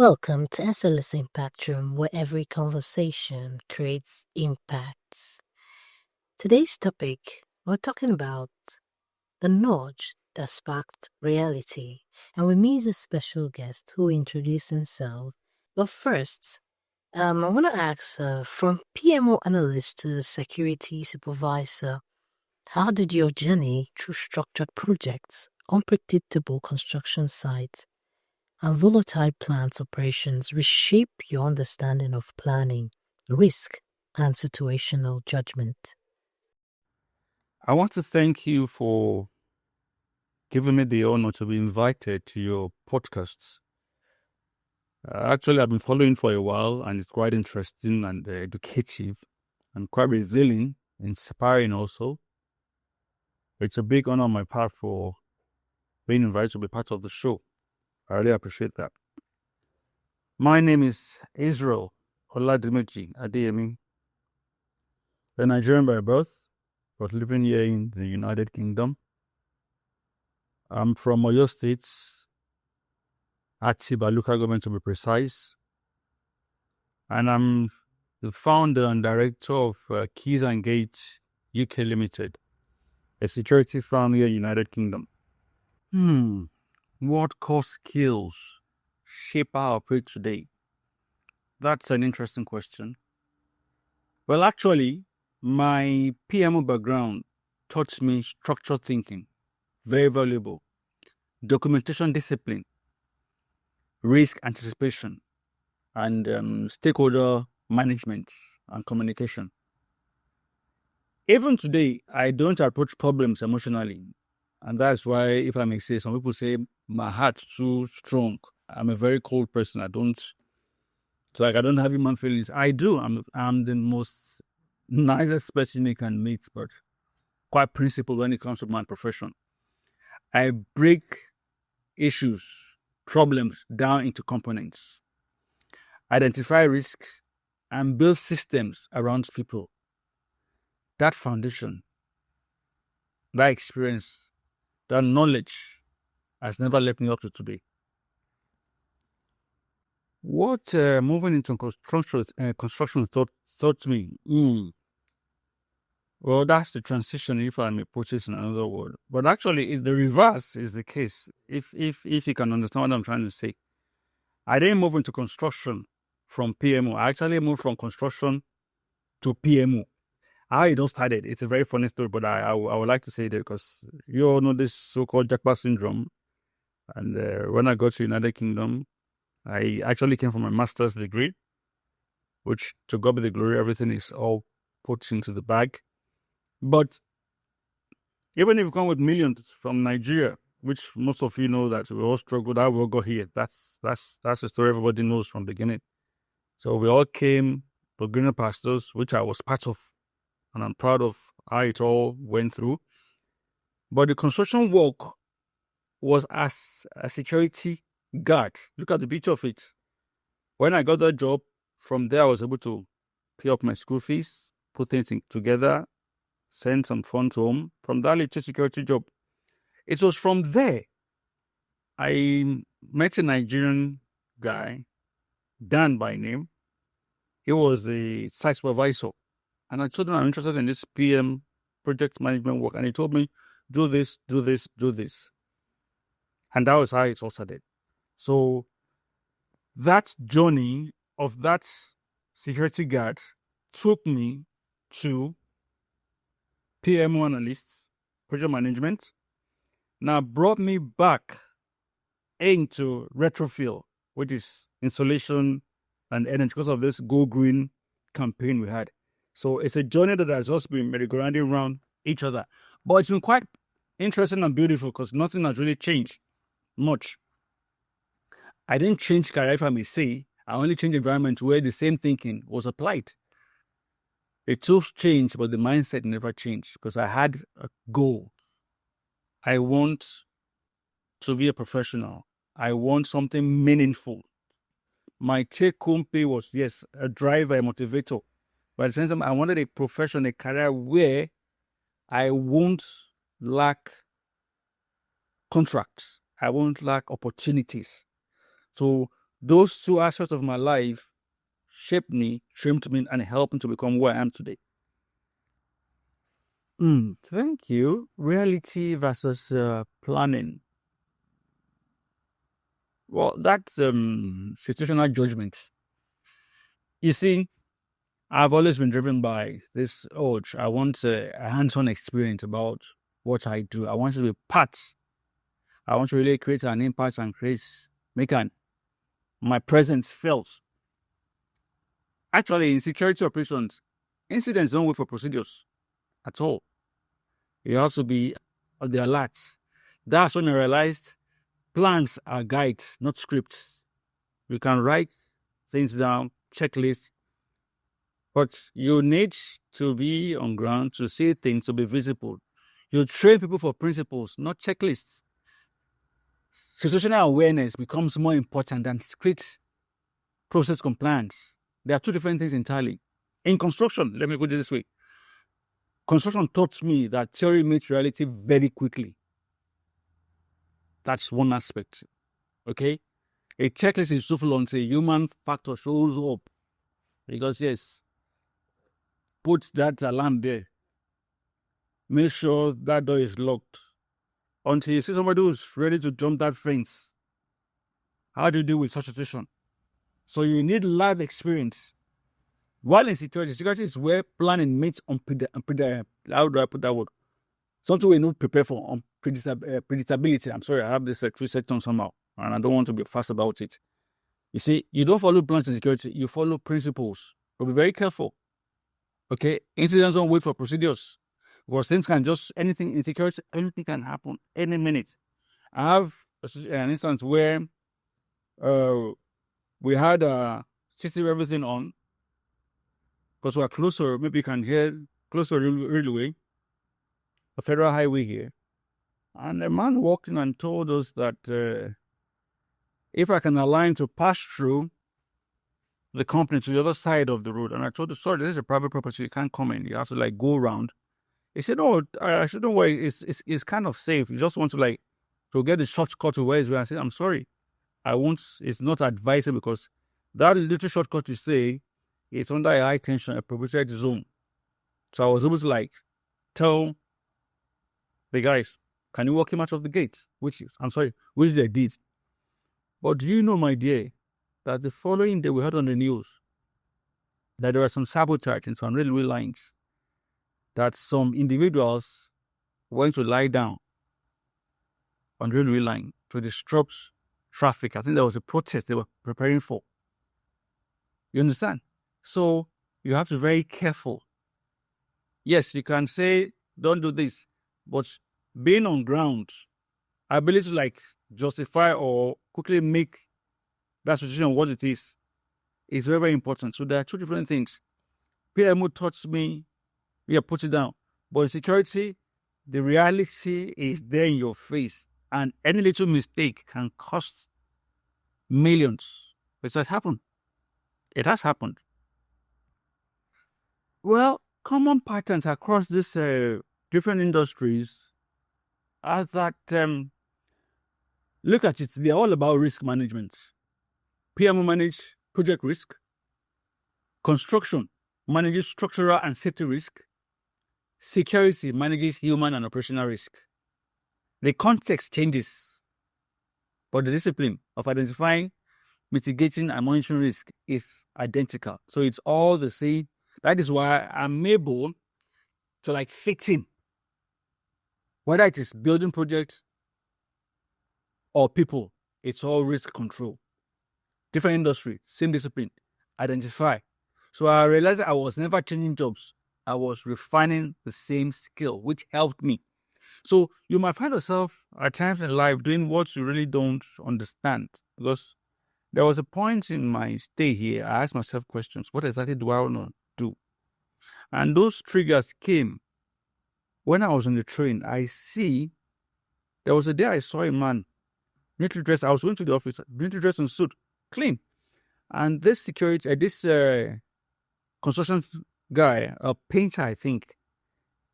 Welcome to SLS Impact Room, where every conversation creates impacts. Today's topic, we're talking about the nudge that sparked reality, and with me is a special guest who will introduce himself. But first, I want to ask, from PMO Analyst to Security Supervisor, how did your journey through structured projects, unpredictable construction sites, and volatile plant operations reshape your understanding of planning, risk, and situational judgment? I want to thank you for giving me the honor to be invited to your podcasts. Actually, I've been following for a while, and it's quite interesting and educative and quite revealing, inspiring also. It's a big honor on my part for being invited to be part of the show. I really appreciate that. My name is Israel Adeyemi, a Nigerian by birth, but living here in the United Kingdom. I'm from Oyo State, Atiba local government to be precise, and I'm the founder and director of Keys and Gates UK Limited, a security firm here in the United Kingdom. What core skills shape how I operate today? That's an interesting question. Well, actually, my PMO background taught me structured thinking, very valuable, documentation discipline, risk anticipation, and stakeholder management and communication. Even today, I don't approach problems emotionally. And that's why, if I may say, some people say my heart's too strong. I'm a very cold person. I don't have human feelings. I do. I'm the most nicest person you can meet, but quite principled when it comes to my profession. I break issues, problems down into components, identify risks, and build systems around people. That foundation, that experience, that knowledge has never left me up to today. What moving into construction taught me? Well, that's the transition, if I may put it in another word. But actually, the reverse is the case. If you can understand what I'm trying to say, I didn't move into construction from PMO. I actually moved from construction to PMO. How it all started, it's a very funny story, but I would like to say that because you all know this so-called jackpot syndrome. And when I got to United Kingdom, I actually came from a master's degree, which, to God be the glory, everything is all put into the bag. But even if you come with millions from Nigeria, which most of you know that we all struggled, how we all got here. That's a story everybody knows from the beginning. So we all came to greener pastures, which I was part of, and I'm proud of how it all went through. But the construction work was as a security guard. Look at the beauty of it. When I got that job, from there I was able to pay up my school fees, put things together, send some funds home from that little security job. It was from there I met a Nigerian guy, Dan by name. He was the site supervisor. And I told him I'm interested in this PM project management work. And he told me, do this, do this, do this. And that was how it all started. So that journey of that security guard took me to PMO Analyst, project management. Now brought me back into retrofill, which is insulation and energy, because of this Go Green campaign we had. So it's a journey that has just been merry-go-rounding around each other. But it's been quite interesting and beautiful because nothing has really changed much. I didn't change career, if I may say. I only changed environment where the same thinking was applied. The tools changed, but the mindset never changed because I had a goal. I want to be a professional. I want something meaningful. My take-home pay was, yes, a driver, a motivator. But at the same time, I wanted a profession, a career where I won't lack contracts. I won't lack opportunities. So those two aspects of my life shaped me, trimmed me, and helped me to become who I am today. Thank you. Reality versus planning. Well, that's situational judgment. You see, I've always been driven by this urge. I want a hands-on experience about what I do. I want to be part. I want to really create an impact and make my presence felt. Actually, in security operations, incidents don't wait for procedures at all. You have to be on the alert. That's when I realized plans are guides, not scripts. You can write things down, checklists, but you need to be on ground to see things, to be visible. You train people for principles, not checklists. Situational awareness becomes more important than strict process compliance. There are two different things entirely. In construction, let me put it this way. Construction taught me that theory meets reality very quickly. That's one aspect. Okay? A checklist is useful until a human factor shows up. Because yes, put that alarm there. Make sure that door is locked. Until you see somebody who's ready to jump that fence. How do you deal with such a situation? So you need live experience. While in security is where planning meets how do I put that word? Something we're not prepared for, predictability. I'm sorry, I have this three sections somehow, and I don't want to be fast about it. You see, you don't follow plans in security, you follow principles. But be very careful. Okay? Incidents don't wait for procedures. Because things can anything in security, anything can happen any minute. I have an instance where we had CCTV everything on, because we're closer, maybe you can hear closer railway, a federal highway here. And a man walked in and told us that if I can align to pass through the company to the other side of the road. And I told him, sorry, this is a private property, you can't come in. You have to go around. He said, no, I shouldn't worry. It's kind of safe. You just want to get the shortcut to where it's going. I said, I'm sorry. It's not advisable because that little shortcut you say is under a high tension, a prohibited zone. So I was able to tell the guys, can you walk him out of the gate? Which they did. But do you know, my dear, that the following day we heard on the news that there was some sabotage in some railway lines, that some individuals went to lie down on the railway line to disrupt traffic. I think there was a protest they were preparing for. You understand? So you have to be very careful. Yes, you can say, don't do this, but being on ground, ability to justify or quickly make that situation what it is very, very important. So there are two different things. PMO taught me, put it down. But in security, the reality is there in your face. And any little mistake can cost millions. It's that happened. It has happened. Well, common patterns across these different industries are that, look at it, they're all about risk management. PMO manage project risk. Construction manages structural and safety risk. Security manages human and operational risk. The context changes, but the discipline of identifying, mitigating, and monitoring risk is identical. So it's all the same. That is why I'm able to fit in, whether it is building projects or people, it's all risk control. Different industry, same discipline, identify. So I realized I was never changing jobs. I was refining the same skill, which helped me. So you might find yourself at times in life doing what you really don't understand. Because there was a point in my stay here, I asked myself questions. What exactly do I want to do? And those triggers came when I was on the train. There was a day I saw a man, military dress. I was going to the office, military dress and suit, clean. And this construction guy, a painter, I think,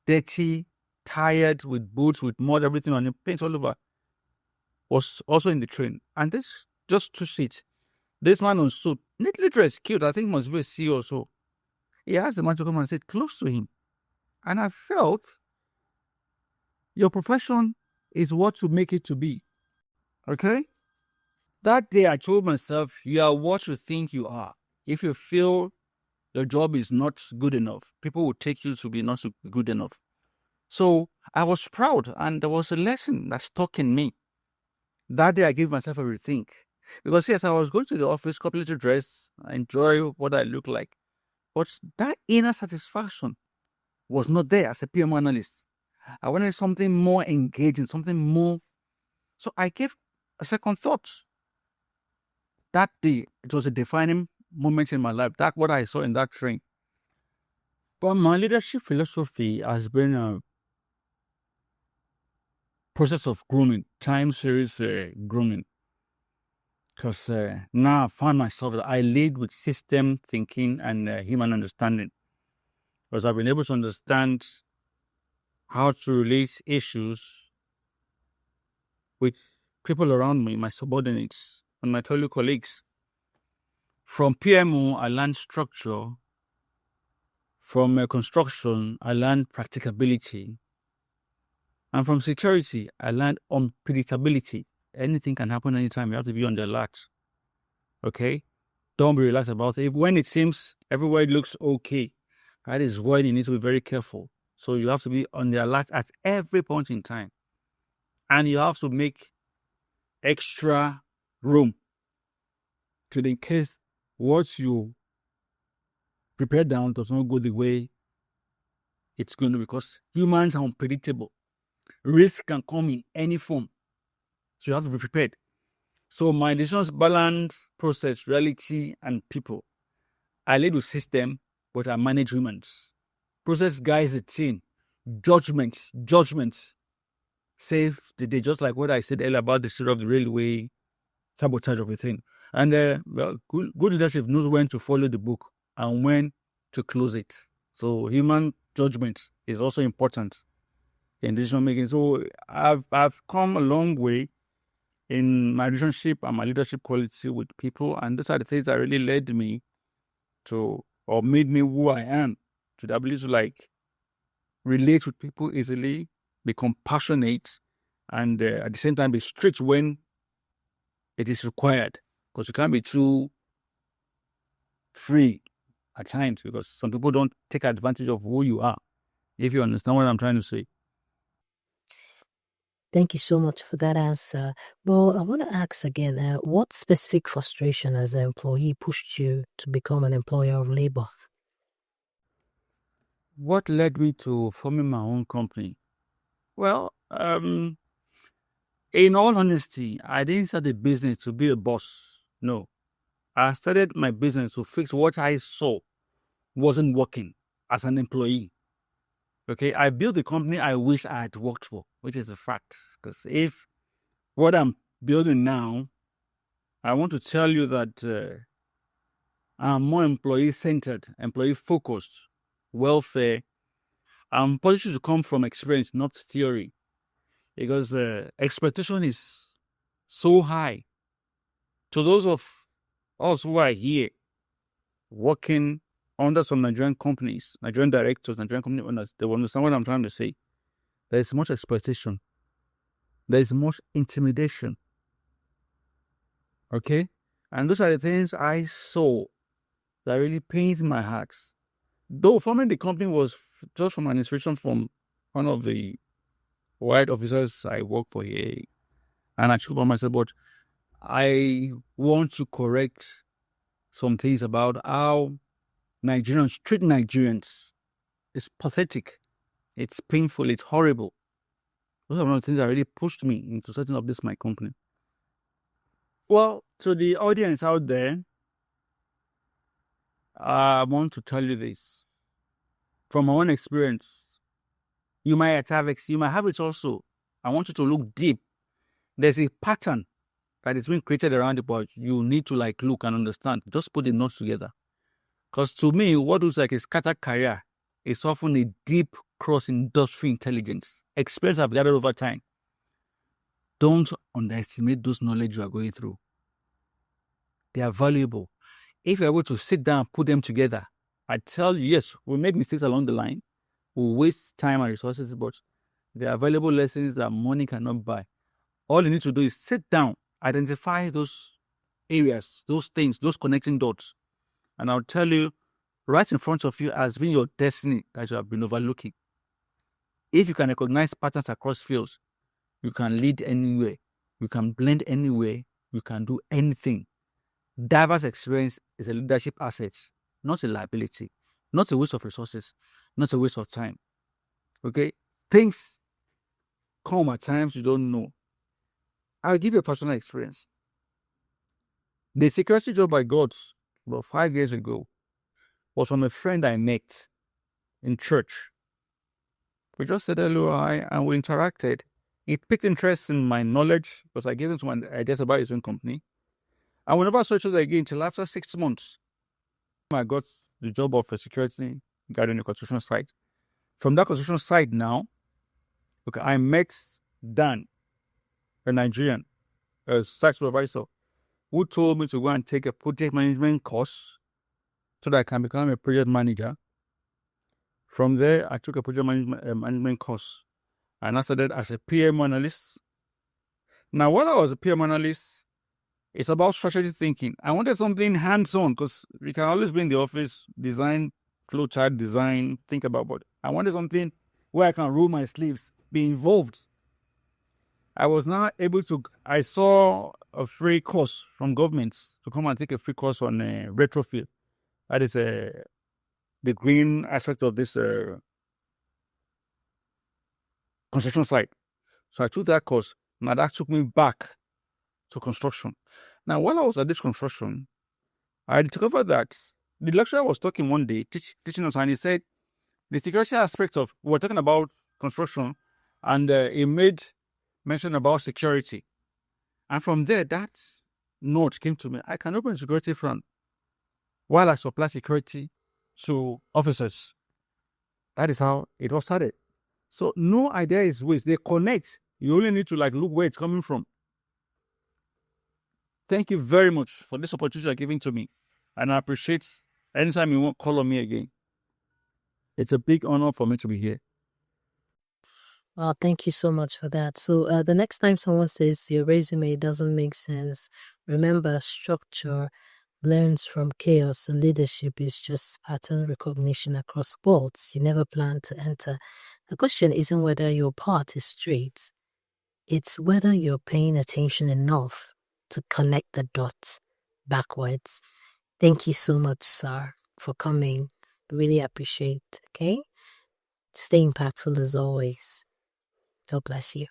dirty, tired, with boots, with mud, everything on him, paint all over, was also in the train. And this just 2 seats. This man on suit, neatly dressed, cute, I think must be a CEO or so. He asked the man to come and sit close to him. And I felt your profession is what you make it to be. Okay? That day I told myself, you are what you think you are. If you feel your job is not good enough, people will take you to be not so good enough. So I was proud, and there was a lesson that stuck in me. That day I gave myself a rethink. Because yes, I was going to the office, completely dressed, I enjoy what I look like. But that inner satisfaction was not there as a PMO analyst. I wanted something more engaging, something more. So I gave a second thought. That day, it was a defining moment in my life. That's what I saw in that train. But my leadership philosophy has been a process of grooming, time series grooming. Because now I find myself that I lead with system thinking and human understanding. Because I've been able to understand how to relate issues with people around me, my subordinates, and my fellow colleagues. From PMO, I learned structure. From construction, I learned practicability. And from security, I learned unpredictability. Anything can happen anytime. You have to be on the alert. Okay? Don't be relaxed about it. When it seems everywhere looks okay, that is when you need to be very careful. So you have to be on the alert at every point in time. And you have to make extra room to in case what you prepare down does not go the way it's going to, because humans are unpredictable. Risk can come in any form. So you have to be prepared. So my decisions balance process, reality, and people. I lead with system, but I manage humans. Process guides the team. Judgments save the day, just like what I said earlier about the state of the railway, sabotage everything. And good leadership knows when to follow the book and when to close it. So human judgment is also important in decision making. So I've come a long way in my relationship and my leadership quality with people, and those are the things that really led me to, or made me who I am, to the ability to like relate with people easily, be compassionate, and at the same time be strict when it is required, because you can't be too free at times, because some people don't take advantage of who you are, if you understand what I'm trying to say. Thank you so much for that answer. Well, I want to ask again, what specific frustration as an employee pushed you to become an employer of labor? What led me to forming my own company? Well, in all honesty, I didn't start the business to be a boss. No. I started my business to fix what I saw wasn't working as an employee. Okay, I built the company I wish I had worked for, which is a fact. Because if what I'm building now, I want to tell you that I'm more employee-centered, employee-focused, welfare. I'm positioned to come from experience, not theory. Because expectation is so high. To those of us who are here working under some Nigerian companies, Nigerian directors, Nigerian company owners, they will understand what I'm trying to say. There is much exploitation. There is much intimidation. Okay? And those are the things I saw that really pained my heart. Though forming the company was just from an inspiration from one of the white officers I work for here. And I told myself, but I want to correct some things about how Nigerians treat Nigerians. It's pathetic. It's painful. It's horrible. Those are one of the things that really pushed me into setting up this my company. Well, to the audience out there, I want to tell you this. From my own experience, you might have it also. I want you to look deep. There's a pattern that is being created around it, but you need to like look and understand. Just put the notes together. Because to me, what looks like a scattered career is often a deep cross-industry intelligence. Experience I've gathered over time. Don't underestimate those knowledge you are going through. they are valuable. If you're able to sit down and put them together, I tell you, yes, we'll make mistakes along the line, we'll waste time and resources, but they are valuable lessons that money cannot buy. All you need to do is sit down, identify those areas, those things, those connecting dots, and I'll tell you, right in front of you has been your destiny that you have been overlooking. If you can recognize patterns across fields, you can lead anywhere, you can blend anywhere, you can do anything. Diverse experience is a leadership asset, not a liability, not a waste of resources, not a waste of time. Okay? Things come at times you don't know. I'll give you a personal experience. The security job I got about 5 years ago was from a friend I met in church. We just said hello, hi, and we interacted. He picked interest in my knowledge because I gave him some ideas about his own company. And we never saw each other again until after 6 months. I got the job of a security guard on the construction site. From that construction site now, okay, I met Dan, a Nigerian, a site supervisor, who told me to go and take a project management course so that I can become a project manager. From there, I took a project management course, and I started as a PMO Analyst. Now, while I was a PMO Analyst, it's about strategy thinking. I wanted something hands-on because we can always be in the office, design, flowchart design, think about what. I wanted something where I can roll my sleeves, be involved. I was now able to, I saw a free course from government to come and take a free course on retrofit. That is the green aspect of this construction site. So I took that course. Now that took me back to construction. Now, while I was at this construction, I discovered that the lecturer was talking one day, teaching us, and he said the security aspect of, we were talking about construction, and he made mention about security. And from there, that note came to me. I can open a security firm while I supply security to officers. That is how it was started. So no idea is waste. They connect. You only need to look where it's coming from. Thank you very much for this opportunity you're giving to me. And I appreciate anytime you want to call on me again. It's a big honor for me to be here. Well, thank you so much for that. So the next time someone says your resume doesn't make sense, remember structure learns from chaos, and leadership is just pattern recognition across worlds you never planned to enter. The question isn't whether your path is straight, it's whether you're paying attention enough to connect the dots backwards. Thank you so much, sir, for coming. Really appreciate, okay? Stay impactful as always. God bless you.